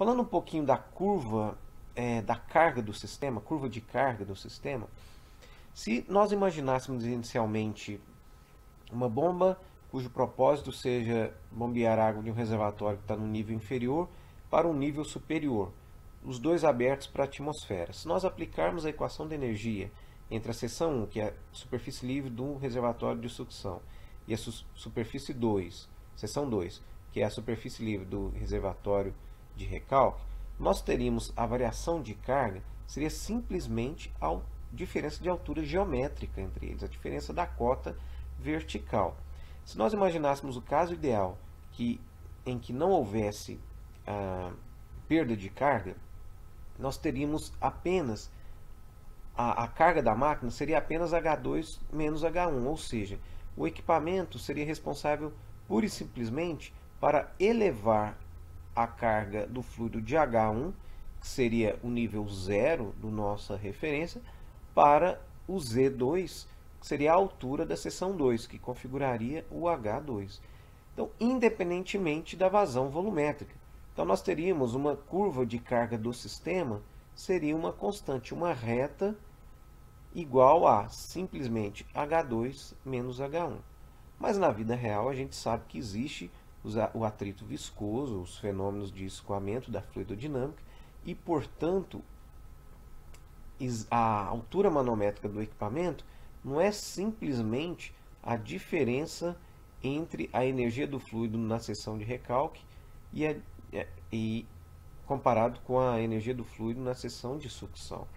Falando um pouquinho da curva da carga do sistema, curva de carga do sistema, se nós imaginássemos inicialmente uma bomba cujo propósito seja bombear água de um reservatório que está no nível inferior para um nível superior, os dois abertos para a atmosfera. Se nós aplicarmos a equação de energia entre a seção 1, que é a superfície livre do reservatório de sucção, e a superfície 2, seção 2, que é a superfície livre do reservatório de recalque, nós teríamos a variação de carga, seria simplesmente a diferença de altura geométrica entre eles, a diferença da cota vertical. Se nós imaginássemos o caso ideal em que não houvesse perda de carga, nós teríamos apenas a carga da máquina seria apenas H2 menos H1, ou seja, o equipamento seria responsável pura e simplesmente para elevar a carga do fluido de H1, que seria o nível 0 da nossa referência, para o Z2, que seria a altura da seção 2, que configuraria o H2. Então, independentemente da vazão volumétrica. Então, nós teríamos uma curva de carga do sistema, seria uma constante, uma reta igual a simplesmente H2 menos H1. Mas na vida real a gente sabe que existe o atrito viscoso, os fenômenos de escoamento da fluidodinâmica e, portanto, a altura manométrica do equipamento não é simplesmente a diferença entre a energia do fluido na seção de recalque e comparado com a energia do fluido na seção de sucção.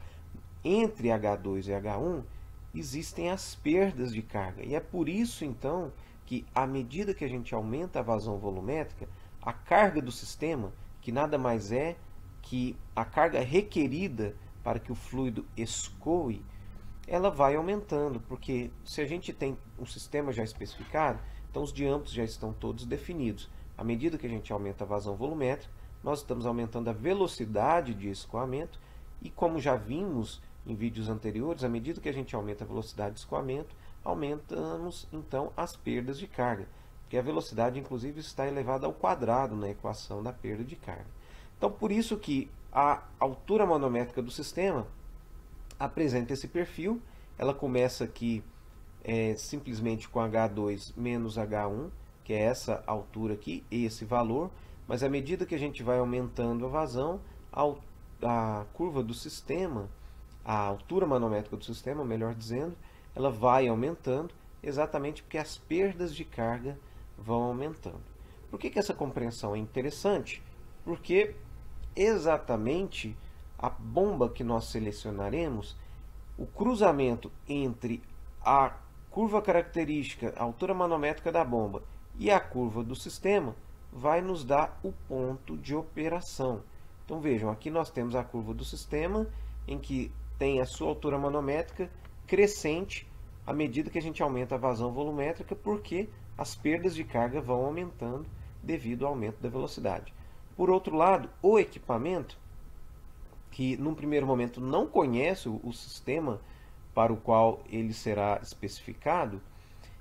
Entre H2 e H1 existem as perdas de carga, e é por isso então que, à medida que a gente aumenta a vazão volumétrica, a carga do sistema, que nada mais é que a carga requerida para que o fluido escoe, ela vai aumentando, porque se a gente tem um sistema já especificado, então os diâmetros já estão todos definidos. À medida que a gente aumenta a vazão volumétrica, nós estamos aumentando a velocidade de escoamento, e como já vimos em vídeos anteriores, à medida que a gente aumenta a velocidade de escoamento, aumentamos então as perdas de carga, porque a velocidade inclusive está elevada ao quadrado na equação da perda de carga. Então, por isso que a altura manométrica do sistema apresenta esse perfil. Ela começa aqui simplesmente com H2 menos H1, que é essa altura aqui, esse valor, mas à medida que a gente vai aumentando a vazão, a curva do sistema, a altura manométrica do sistema, melhor dizendo, ela vai aumentando exatamente porque as perdas de carga vão aumentando. Por que essa compreensão é interessante? Porque exatamente a bomba que nós selecionaremos, o cruzamento entre a curva característica, a altura manométrica da bomba, e a curva do sistema, vai nos dar o ponto de operação. Então vejam, aqui nós temos a curva do sistema, em que tem a sua altura manométrica crescente à medida que a gente aumenta a vazão volumétrica, porque as perdas de carga vão aumentando devido ao aumento da velocidade. Por outro lado, o equipamento, que num primeiro momento não conhece o sistema para o qual ele será especificado,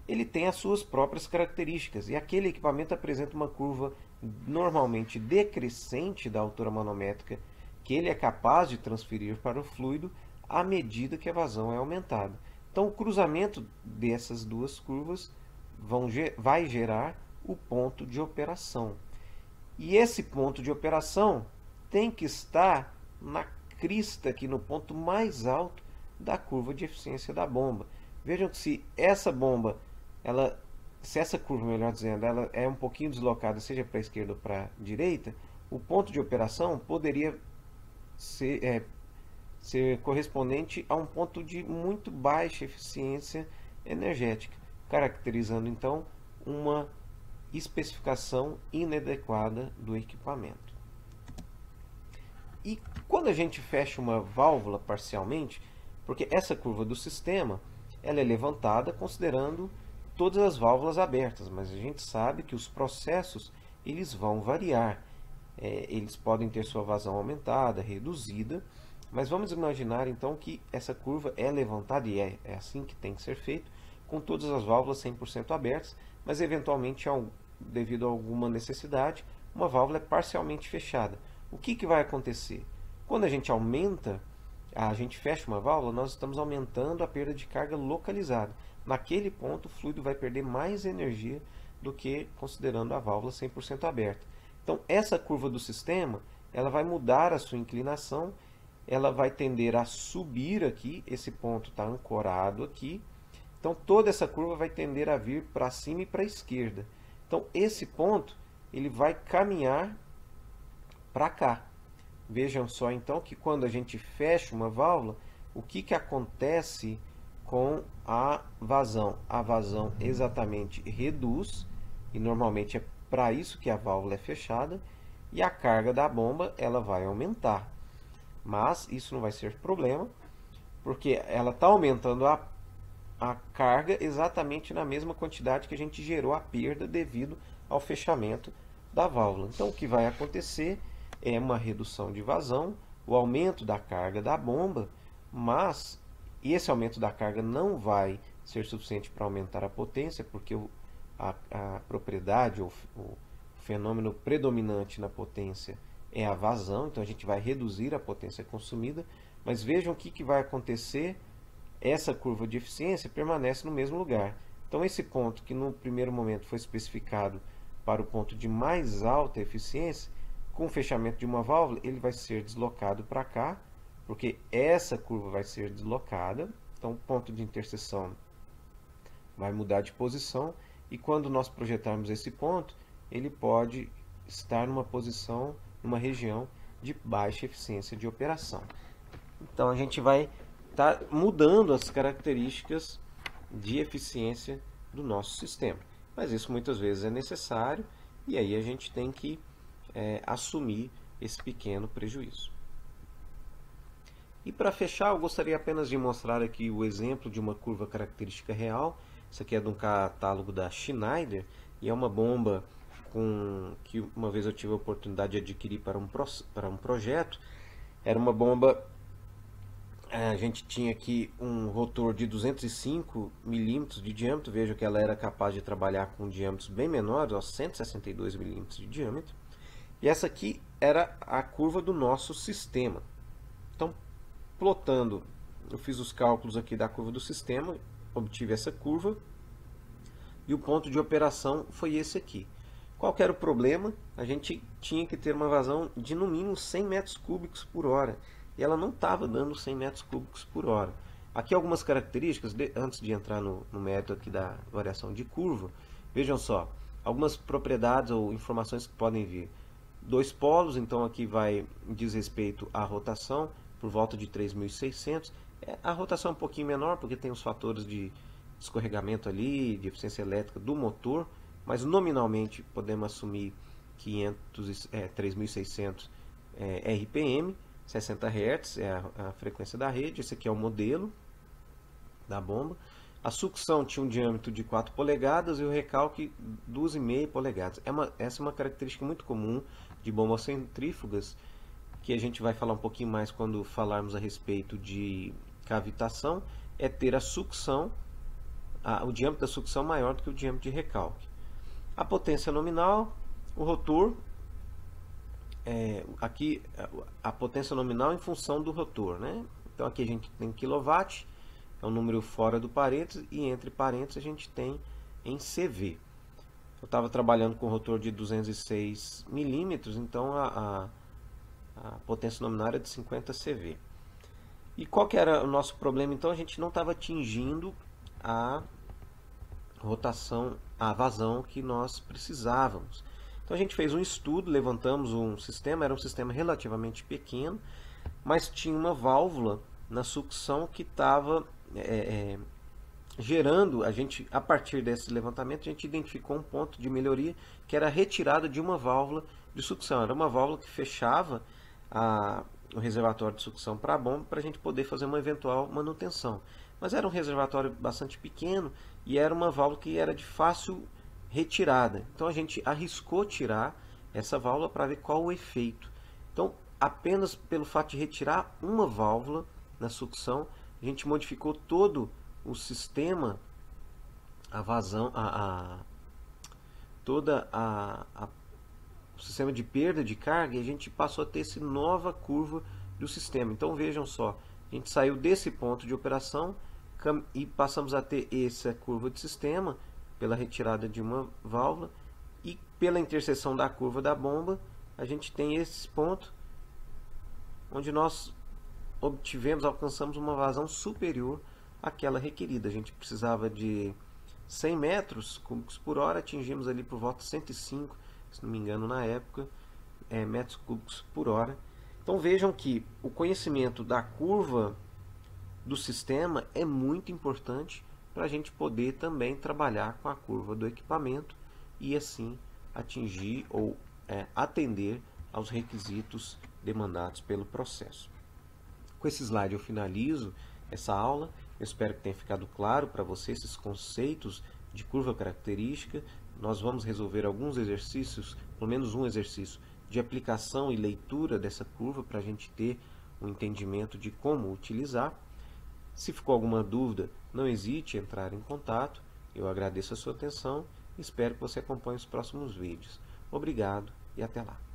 ele tem as suas próprias características, e aquele equipamento apresenta uma curva normalmente decrescente da altura manométrica que ele é capaz de transferir para o fluido à medida que a vazão é aumentada. Então, o cruzamento dessas duas curvas vai gerar o ponto de operação. E esse ponto de operação tem que estar na crista, aqui no ponto mais alto da curva de eficiência da bomba. Vejam que se essa bomba, se essa curva, melhor dizendo, ela é um pouquinho deslocada, seja para a esquerda ou para a direita, o ponto de operação poderia ser correspondente a um ponto de muito baixa eficiência energética, caracterizando então uma especificação inadequada do equipamento. E quando a gente fecha uma válvula parcialmente, porque essa curva do sistema ela é levantada considerando todas as válvulas abertas, mas a gente sabe que os processos eles vão variar. Eles podem ter sua vazão aumentada, reduzida, mas vamos imaginar então que essa curva é levantada, e é assim que tem que ser feito, com todas as válvulas 100% abertas, mas eventualmente, devido a alguma necessidade, uma válvula é parcialmente fechada. O que vai acontecer? Quando a gente fecha uma válvula, nós estamos aumentando a perda de carga localizada. Naquele ponto, o fluido vai perder mais energia do que considerando a válvula 100% aberta. Então, essa curva do sistema, ela vai mudar a sua inclinação, ela vai tender a subir aqui, esse ponto está ancorado aqui. Então, toda essa curva vai tender a vir para cima e para a esquerda. Então, esse ponto, ele vai caminhar para cá. Vejam só, então, que quando a gente fecha uma válvula, o que acontece com a vazão? A vazão exatamente reduz, e normalmente é para isso que a válvula é fechada, e a carga da bomba ela vai aumentar. Mas isso não vai ser problema, porque ela está aumentando a carga exatamente na mesma quantidade que a gente gerou a perda devido ao fechamento da válvula. Então, o que vai acontecer é uma redução de vazão, o aumento da carga da bomba, mas esse aumento da carga não vai ser suficiente para aumentar a potência, porque a propriedade, ou o fenômeno predominante na potência é a vazão, então a gente vai reduzir a potência consumida, mas vejam o que vai acontecer. Essa curva de eficiência permanece no mesmo lugar. Então, esse ponto que no primeiro momento foi especificado para o ponto de mais alta eficiência, com o fechamento de uma válvula, ele vai ser deslocado para cá, porque essa curva vai ser deslocada. Então, o ponto de interseção vai mudar de posição, e quando nós projetarmos esse ponto, ele pode estar numa posição, numa região de baixa eficiência de operação. Então, a gente vai está mudando as características de eficiência do nosso sistema. Mas isso muitas vezes é necessário, e aí a gente tem que assumir esse pequeno prejuízo. E para fechar, eu gostaria apenas de mostrar aqui o exemplo de uma curva característica real. Isso aqui é de um catálogo da Schneider, e é uma bomba que uma vez eu tive a oportunidade de adquirir para um projeto. Era uma bomba. A gente tinha aqui um rotor de 205 milímetros de diâmetro. Veja que ela era capaz de trabalhar com diâmetros bem menores, 162 milímetros de diâmetro. E essa aqui era a curva do nosso sistema. Então, plotando, eu fiz os cálculos aqui da curva do sistema, obtive essa curva, e o ponto de operação foi esse aqui. Qual que era o problema? A gente tinha que ter uma vazão de no mínimo 100 metros cúbicos por hora. E ela não estava dando 100 metros cúbicos por hora. Aqui algumas características, antes de entrar no mérito aqui da variação de curva, vejam só, algumas propriedades ou informações que podem vir. 2 polos, então aqui diz respeito à rotação, por volta de 3.600. A rotação é um pouquinho menor, porque tem os fatores de escorregamento ali, de eficiência elétrica do motor, mas nominalmente podemos assumir 3.600 RPM, 60 Hz é a frequência da rede. Esse aqui é o modelo da bomba. A sucção tinha um diâmetro de 4 polegadas e o recalque 12,5 polegadas. Essa é uma característica muito comum de bombas centrífugas, que a gente vai falar um pouquinho mais quando falarmos a respeito de cavitação, é ter a sucção, o diâmetro da sucção maior do que o diâmetro de recalque. A potência nominal, o rotor, aqui a potência nominal em função do rotor, né? Então aqui a gente tem kW, é um número fora do parênteses, e entre parênteses a gente tem em CV. Eu estava trabalhando com rotor de 206 milímetros, então a potência nominal era de 50 CV. E qual que era o nosso problema? Então a gente não estava atingindo a rotação, a vazão que nós precisávamos. Então a gente fez um estudo, levantamos um sistema, era um sistema relativamente pequeno, mas tinha uma válvula na sucção que estava gerando, a partir desse levantamento, a gente identificou um ponto de melhoria, que era a retirada de uma válvula de sucção. Era uma válvula que fechava o reservatório de sucção para a bomba, para a gente poder fazer uma eventual manutenção. Mas era um reservatório bastante pequeno, e era uma válvula que era de fácil retirada. Então a gente arriscou tirar essa válvula para ver qual o efeito. Então, apenas pelo fato de retirar uma válvula na sucção, a gente modificou todo o sistema, a vazão, o sistema de perda de carga, e a gente passou a ter essa nova curva do sistema. Então vejam só, a gente saiu desse ponto de operação e passamos a ter essa curva de sistema pela retirada de uma válvula, e pela interseção da curva da bomba a gente tem esse ponto onde nós alcançamos uma vazão superior àquela requerida. A gente precisava de 100 metros cúbicos por hora, atingimos ali por volta de 105, se não me engano na época, metros cúbicos por hora. Então vejam que o conhecimento da curva do sistema é muito importante para a gente poder também trabalhar com a curva do equipamento e assim atingir ou atender aos requisitos demandados pelo processo. Com esse slide eu finalizo essa aula. Eu espero que tenha ficado claro para você esses conceitos de curva característica. Nós vamos resolver alguns exercícios, pelo menos um exercício, de aplicação e leitura dessa curva para a gente ter um entendimento de como utilizar. Se ficou alguma dúvida, não hesite em entrar em contato. Eu agradeço a sua atenção e espero que você acompanhe os próximos vídeos. Obrigado e até lá.